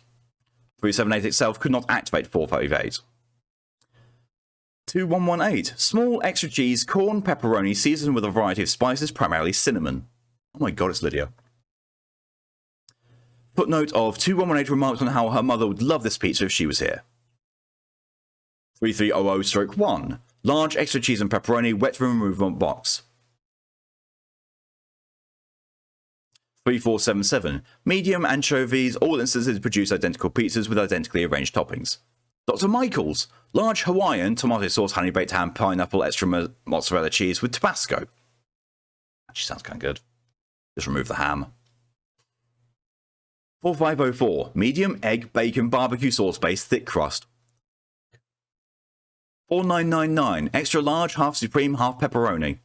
378 itself could not activate 458. 2118. Small extra cheese, corn, pepperoni, seasoned with a variety of spices, primarily cinnamon. Oh my god, it's Lydia. Footnote of 2118 remarked on how her mother would love this pizza if she was here. 3300-1. Large extra cheese and pepperoni, wet from removal box. 3477. Medium anchovies, all instances produce identical pizzas with identically arranged toppings. Dr. Michael's. Large Hawaiian, tomato sauce, honey baked ham, pineapple, extra mozzarella cheese with Tabasco. Actually sounds kind of good. Just remove the ham. 4504. Medium egg, bacon, barbecue sauce base, thick crust. 4999. Extra large, half supreme, half pepperoni.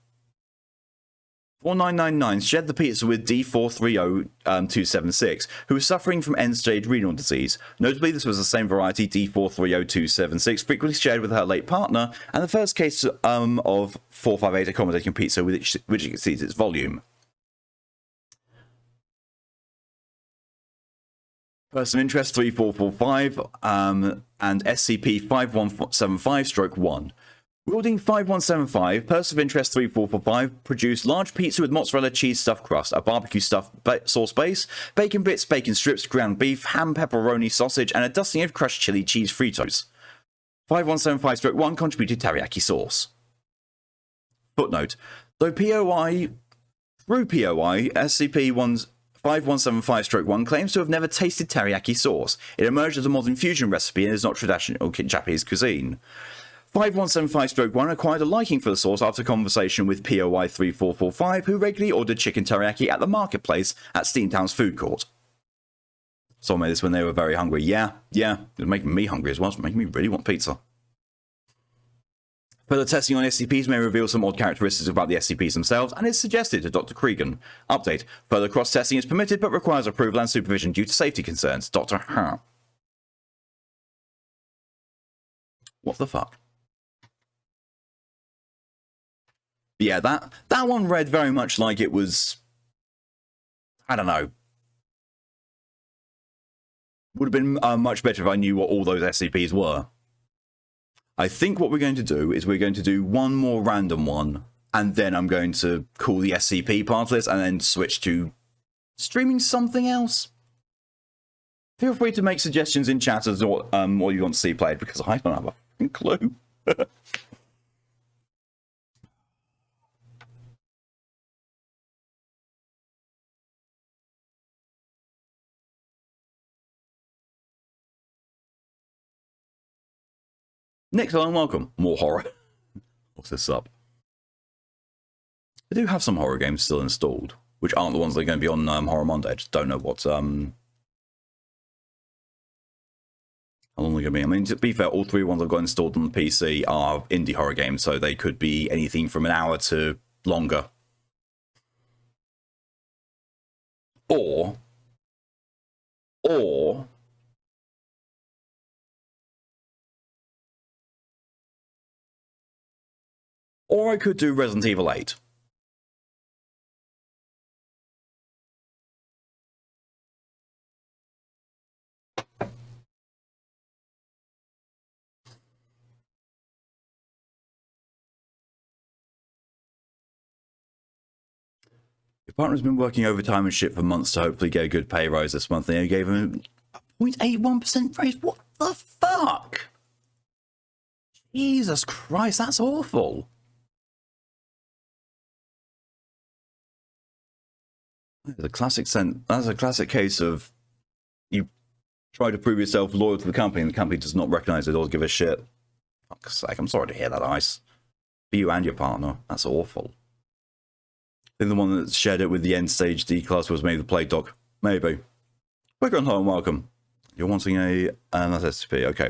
4999. Shared the pizza with D430276, who was suffering from end-stage renal disease. Notably, this was the same variety, D430276, frequently shared with her late partner, and the first case of 458 accommodating pizza which exceeds its volume. Person of interest 3445 and SCP-5175-1. Wielding 5175, person of interest 3445 produced large pizza with mozzarella cheese stuffed crust, a barbecue stuffed sauce base, bacon bits, bacon strips, ground beef, ham, pepperoni, sausage, and a dusting of crushed chili cheese Fritos. 5175-1 contributed teriyaki sauce. Footnote: through POI, SCP-5175-1 claims to have never tasted teriyaki sauce. It emerged as a modern fusion recipe and is not traditional Japanese cuisine. 5175-1 acquired a liking for the sauce after conversation with POI 3445, who regularly ordered chicken teriyaki at the marketplace at Steamtown's food court. Someone made this when they were very hungry. Yeah, it was making me hungry as well. It's making me really want pizza. Further testing on SCPs may reveal some odd characteristics about the SCPs themselves, and is suggested to Dr. Cregan. Update: further cross-testing is permitted but requires approval and supervision due to safety concerns. Dr. Ha. What the fuck? Yeah, that one read very much like it was, I don't know. Would have been much better if I knew what all those SCPs were. I think what we're going to do is we're going to do one more random one, and then I'm going to call the SCP part of this, and then switch to streaming something else. Feel free to make suggestions in chat as to what you want to see played, because I don't have a fucking clue. Nick, hello and welcome. More horror. What's this up? I do have some horror games still installed, which aren't the ones that are going to be on Horror Monday. I just don't know what, how long they're going to be. I mean, to be fair, all three ones I've got installed on the PC are indie horror games, so they could be anything from an hour to longer. Or I could do Resident Evil 8. Your partner's been working overtime and shit for months to hopefully get a good pay rise this month, and you gave him a 0.81% raise. What the fuck? Jesus Christ, that's awful. That's a classic case of you try to prove yourself loyal to the company and the company does not recognize it or give a shit. Fuck's sake, I'm sorry to hear that, Ice. For you and your partner, that's awful. I think the one that shared it with the end stage D class was maybe the Plague Doc. Maybe. Quick on home, welcome. You're wanting another SCP. Okay,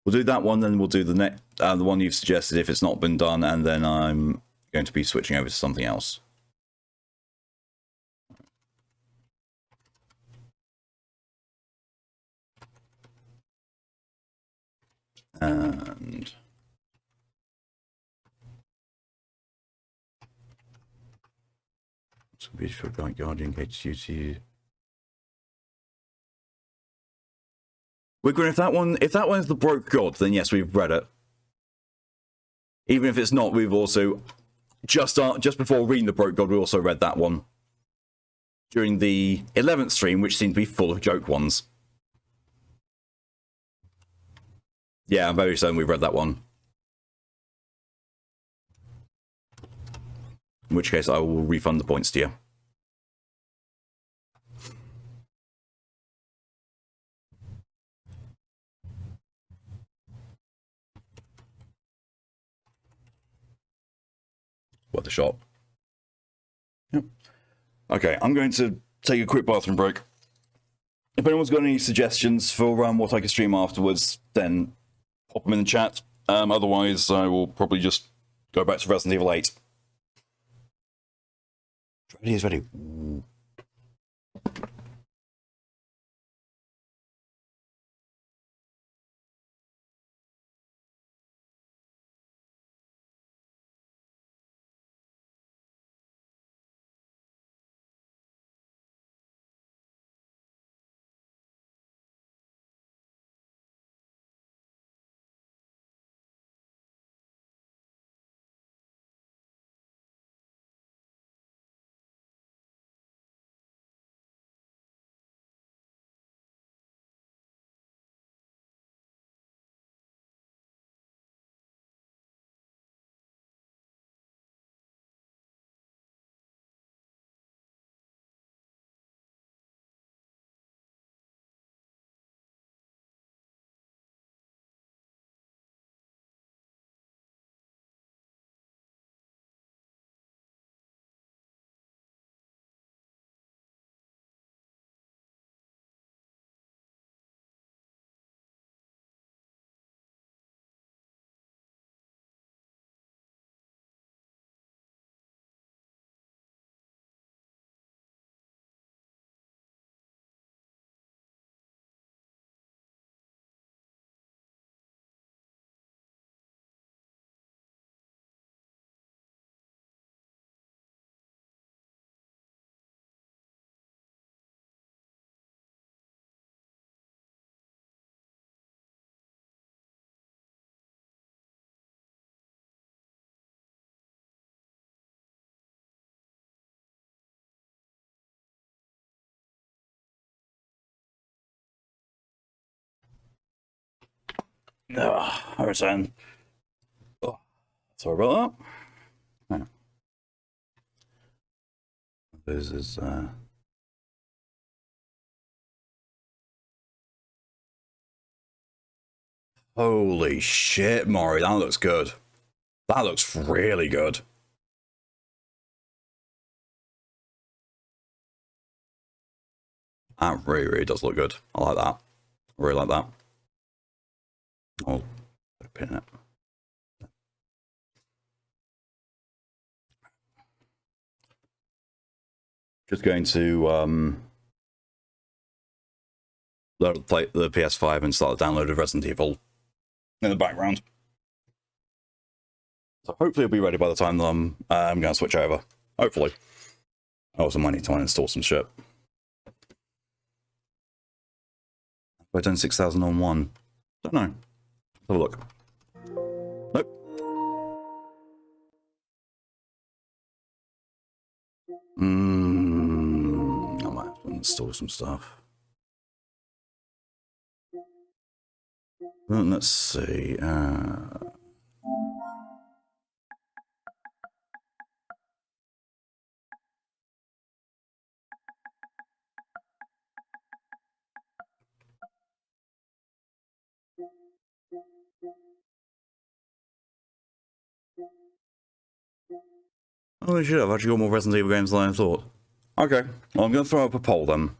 we'll do that one, then we'll do the one you've suggested if it's not been done, and then I'm going to be switching over to something else. And it's a beautiful Guardian Gates duty. Wiggrin, if that one is the Broke God, then yes, we've read it. Even if it's not, we've also just before reading the Broke God, we also read that one during the 11th stream, which seemed to be full of joke ones. Yeah, I'm very certain we've read that one. In which case, I will refund the points to you. What the shop? Yep. Okay, I'm going to take a quick bathroom break. If anyone's got any suggestions for what I can stream afterwards, then pop them in the chat. Otherwise, I will probably just go back to Resident Evil 8. Ready is ready. I return. Oh, sorry about that. This is holy shit, Maury, that looks good. That looks really good. That really, really does look good. I like that. I really like that. Oh, pin it. Just going to load the PS5 and start the download of Resident Evil in the background. So hopefully it'll be ready by the time that I'm going to switch over. Hopefully. I also might need to install some shit. Have I done 6001? Don't know. Let's have a look. Nope. I might have to install some stuff. Well, let's see. Holy shit, I've actually got more Resident Evil games than I thought. Okay, well, I'm going to throw up a poll then.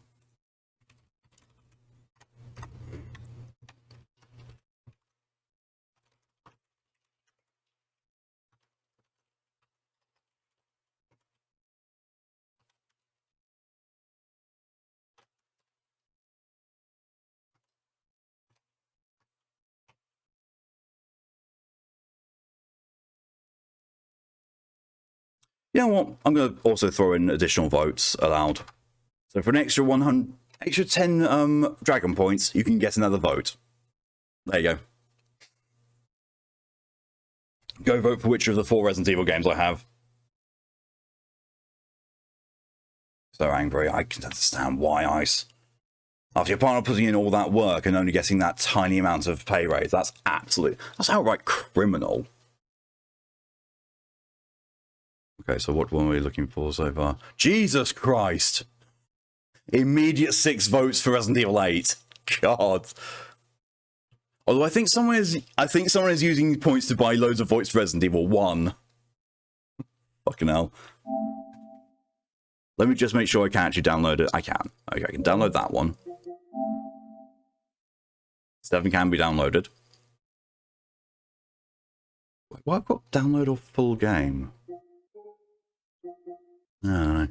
You know what? I'm going to also throw in additional votes allowed. So for an extra 10 dragon points, you can get another vote. There you go. Go vote for which of the 4 Resident Evil games I have. So angry. I can understand why, Ice. After your partner putting in all that work and only getting that tiny amount of pay raise, that's outright criminal. Okay, so what one are we looking for so far? Jesus Christ! Immediate 6 votes for Resident Evil 8. God. Although I think someone is using points to buy loads of votes for Resident Evil 1. Fucking hell. Let me just make sure I can actually download it. I can. Okay, I can download that one. 7 can be downloaded. Wait, why have I got download a full game? I don't know.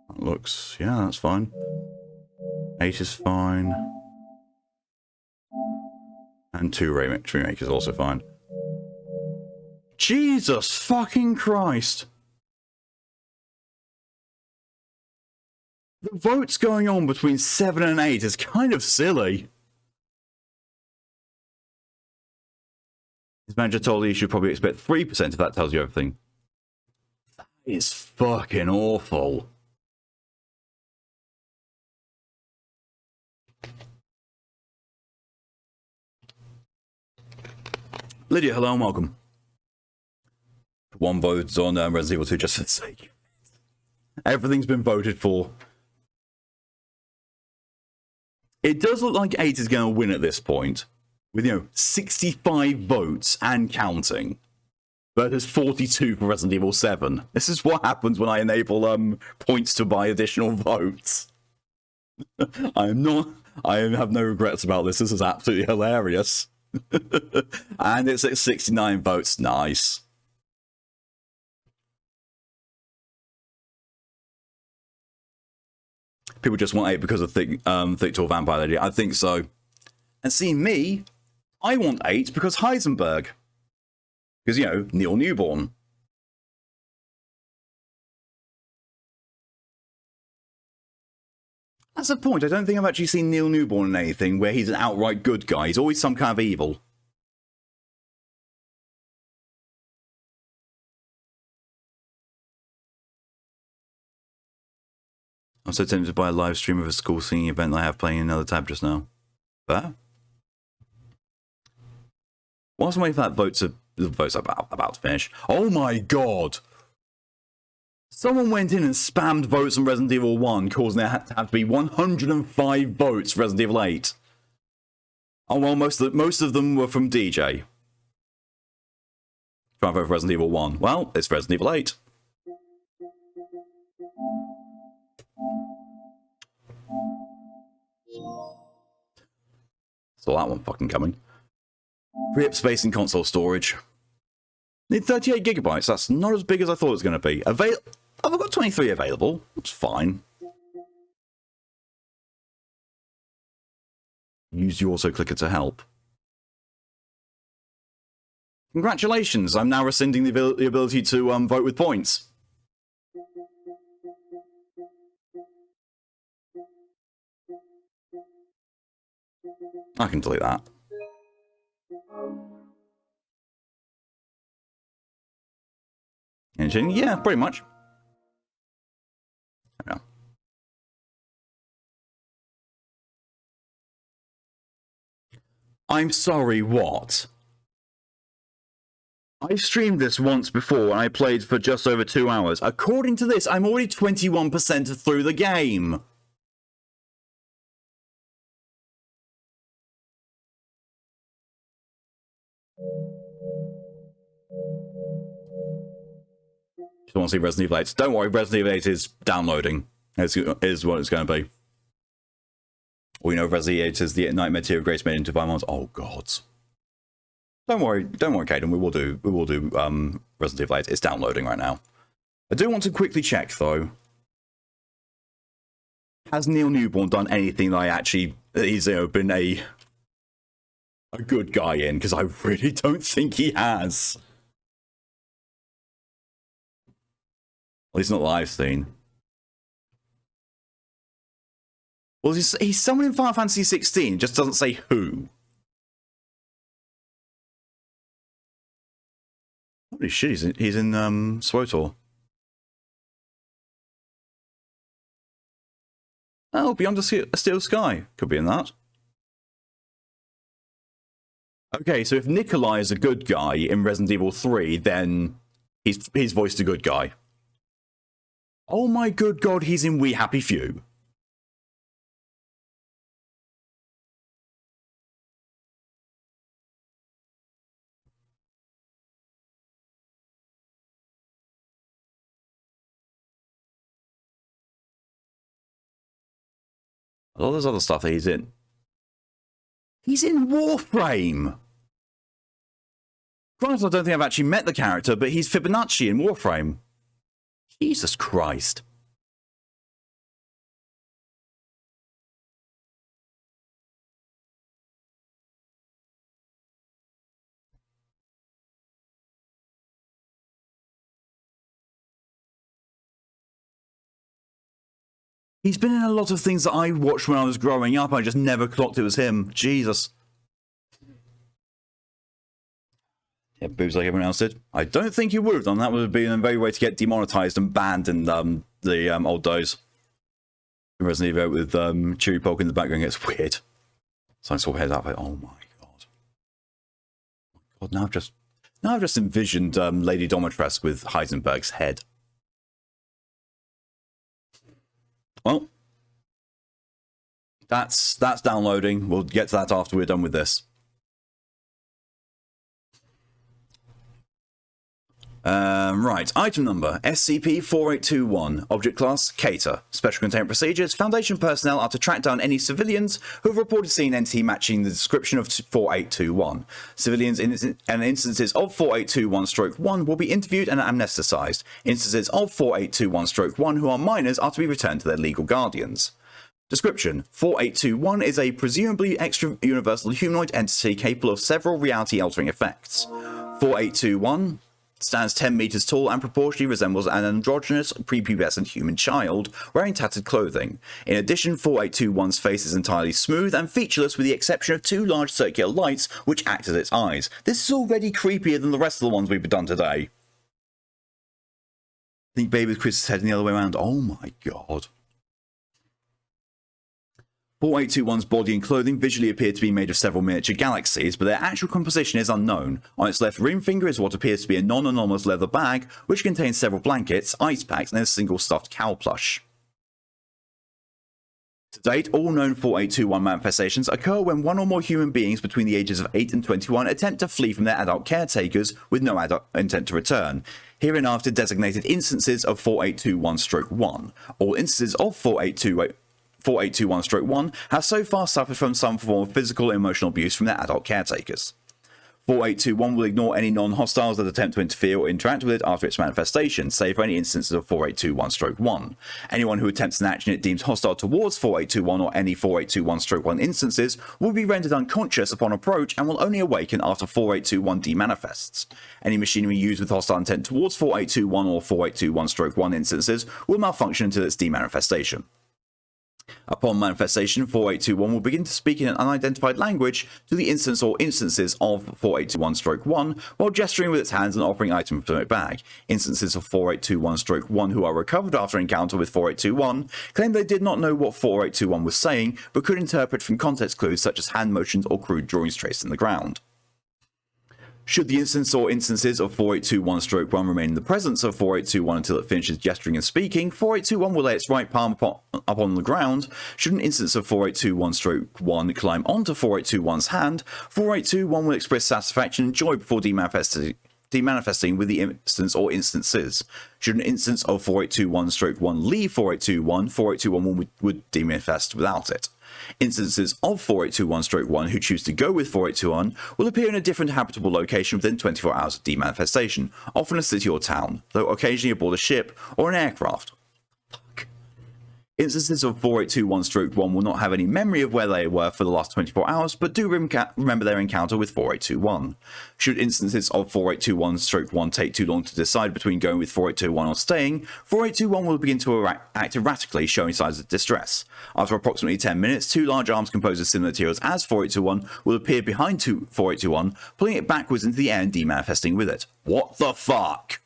That looks, yeah, that's fine. 8 is fine. And 2 remake is also fine. Jesus fucking Christ! The votes going on between 7 and 8 is kind of silly. His manager told you should probably expect 3% if that tells you everything. That is fucking awful. Lydia, hello and welcome. 1 vote on Resident Evil 2 just for the sake. Everything's been voted for. It does look like 8 is going to win at this point. With, 65 votes and counting. Versus 42 for Resident Evil 7. This is what happens when I enable points to buy additional votes. I have no regrets about this. This is absolutely hilarious. And it's at 69 votes. Nice. People just want 8 because of Thick Tall Vampire Lady. I think so. And see me, I want 8 because Heisenberg. Because, Neil Newborn. That's the point. I don't think I've actually seen Neil Newborn in anything where he's an outright good guy. He's always some kind of evil. I'm so tempted to buy a live stream of a school singing event I have playing in another tab just now. There? Whilst I'm waiting for that vote's about to finish. Oh my god! Someone went in and spammed votes on Resident Evil 1, causing there to have to be 105 votes for Resident Evil 8. Oh well, most of them were from DJ. Trying to vote for Resident Evil 1. Well, it's Resident Evil 8. Saw that one fucking coming. Free up space in console storage. Need 38 gigabytes. That's not as big as I thought it was going to be. I've got 23 available. That's fine. Use the auto clicker to help. Congratulations! I'm now rescinding the ability to vote with points. I can delete that. Anything? Yeah, pretty much. Yeah. I'm sorry, what? I streamed this once before and I played for just over 2 hours. According to this, I'm already 21% through the game. Just want to see Resident Evil 8. Don't worry, Resident Evil 8 is downloading. Is what it's going to be. We know Resident Evil 8 is the Nightmare Tier of Grace made into 5 months. Oh god. Don't worry, Caden. We will do Resident Evil 8. It's downloading right now. I do want to quickly check though. Has Neil Newborn done anything that he's been a good guy in? Because I really don't think he has. At least not that I've seen. Well, he's someone in Final Fantasy 16, just doesn't say who. Holy shit, he's in SWTOR. Oh, Beyond a Steel Sky. Could be in that. Okay, so if Nikolai is a good guy in Resident Evil 3, then he's voiced a good guy. Oh my good god, he's in We Happy Few. All this other stuff that he's in. He's in Warframe! Granted, I don't think I've actually met the character, but he's Fibonacci in Warframe. Jesus Christ. He's been in a lot of things that I watched when I was growing up. I just never clocked it was him. Jesus. Yeah, boobs like everyone else did. I don't think he would have done that. Would have been a very way to get demonetized and banned in the old days. Resident Evil with Cheery Polk in the background gets weird. So I saw head up like, oh my god. God, now I've just envisioned Lady Domitresque with Heisenberg's head. Well, that's downloading. We'll get to that after we're done with this. Right, item number, SCP-4821, object class, Cater. Special containment procedures, Foundation personnel are to track down any civilians who have reported seeing an entity matching the description of 4821. Civilians and instances of 4821-1 will be interviewed and amnesticized. Instances of 4821-1 who are minors are to be returned to their legal guardians. Description: 4821 is a presumably extra-universal humanoid entity capable of several reality-altering effects. 4821 stands 10 meters tall and proportionally resembles an androgynous, prepubescent human child wearing tattered clothing. In addition, 4821's face is entirely smooth and featureless with the exception of two large circular lights which act as its eyes. This is already creepier than the rest of the ones we've done today. Think baby with Chris's head in the other way around. Oh my god. 4821's body and clothing visually appear to be made of several miniature galaxies, but their actual composition is unknown. On its left ring finger is what appears to be a non-anomalous leather bag, which contains several blankets, ice packs, and a single stuffed cow plush. To date, all known 4821 manifestations occur when one or more human beings between the ages of 8 and 21 attempt to flee from their adult caretakers with no adult intent to return. Hereinafter designated instances of 4821-1. All instances of 4821-1 have so far suffered from some form of physical and emotional abuse from their adult caretakers. 4821 will ignore any non-hostiles that attempt to interfere or interact with it after its manifestation, save for any instances of 4821-1. Anyone who attempts an action it deems hostile towards 4821 or any 4821-1 instances will be rendered unconscious upon approach and will only awaken after 4821 demanifests. Any machinery used with hostile intent towards 4821 or 4821-1 instances will malfunction until its demanifestation. Upon manifestation, 4821 will begin to speak in an unidentified language to the instance or instances of 4821-1 while gesturing with its hands and offering items from its bag. Instances of 4821-1 who are recovered after encounter with 4821 claim they did not know what 4821 was saying, but could interpret from context clues such as hand motions or crude drawings traced in the ground. Should the instance or instances of 4821-1 remain in the presence of 4821 until it finishes gesturing and speaking, 4821 will lay its right palm upon the ground. Should an instance of 4821-1 climb onto 4821's hand, 4821 will express satisfaction and joy before demanifesting with the instance or instances. Should an instance of 4821-1 leave 4821, 4821 would demanifest without it. Instances of 4821-1 who choose to go with 4821 will appear in a different habitable location within 24 hours of demanifestation, often a city or town, though occasionally aboard a ship or an aircraft. Fuck. Instances of 4821-1 will not have any memory of where they were for the last 24 hours, but do remember their encounter with 4821. Should instances of 4821-1 take too long to decide between going with 4821 or staying, 4821 will begin to act erratically, showing signs of distress. After approximately 10 minutes, two large arms composed of similar materials as 4821 will appear behind 4821, pulling it backwards into the air and demanifesting with it. What the fuck?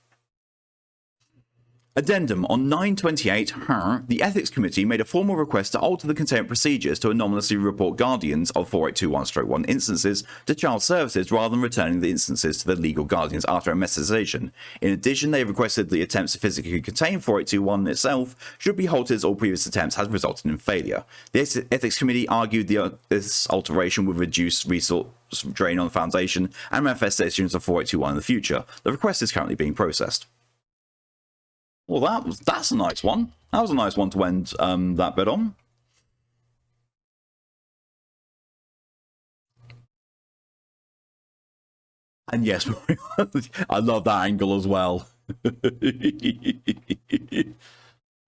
Addendum: on 9/28, the Ethics Committee made a formal request to alter the containment procedures to anomalously report guardians of 4821-1 instances to Child Services rather than returning the instances to their legal guardians after amnesticization. In addition, they requested the attempts to physically contain 4821 itself should be halted as all previous attempts had resulted in failure. The Ethics Committee argued this alteration would reduce resource drain on the Foundation and manifestations of 4821 in the future. The request is currently being processed. Well, that's a nice one. That was a nice one to end that bit on. And yes, I love that angle as well.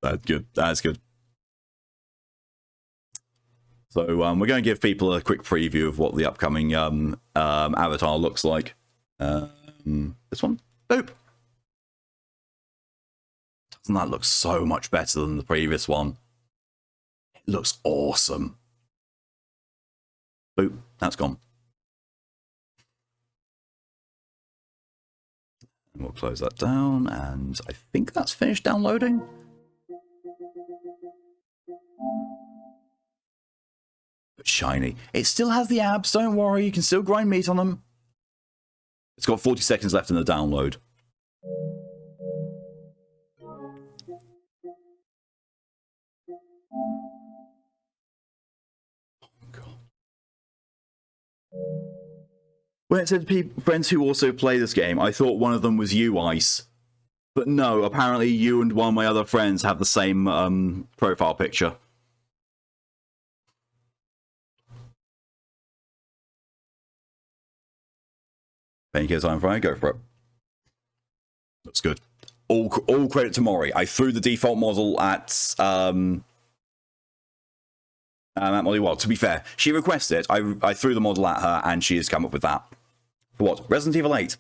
That's good. That's good. So we're going to give people a quick preview of what the upcoming avatar looks like. This one? Boop. Doesn't that look so much better than the previous one? It looks awesome. Boop, that's gone. And we'll close that down, and I think that's finished downloading. But shiny. It still has the abs, don't worry, you can still grind meat on them. It's got 40 seconds left in the download. When it said friends who also play this game, I thought one of them was you, Ice. But no, apparently you and one of my other friends have the same profile picture. Thank you, time for it. Go for it. That's good. All credit to Mori. I threw the default model at Molly. Well, to be fair, she requested it. I threw the model at her, and she has come up with that. For what? Resident Evil 8.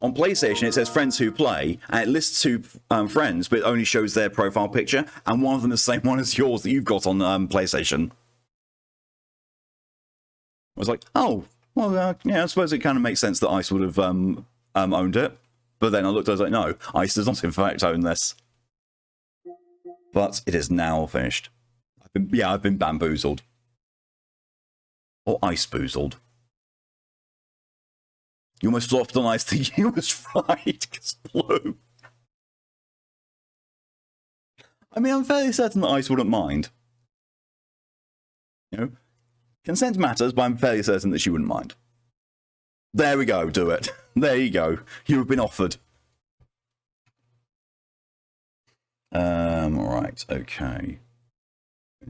On PlayStation, it says friends who play, and it lists two friends, but it only shows their profile picture, and one of them is the same one as yours that you've got on PlayStation. I was like, oh, well, yeah, I suppose it kind of makes sense that Ice would have owned it. But then I looked, I was like, no, Ice does not in fact own this. But it is now finished. I've been bamboozled. Or ice-boozled. You almost flopped on ice. You was right, because blue. I mean, I'm fairly certain that Ice wouldn't mind. You know, consent matters, but I'm fairly certain that she wouldn't mind. There we go, do it. There you go. You have been offered. Alright, okay.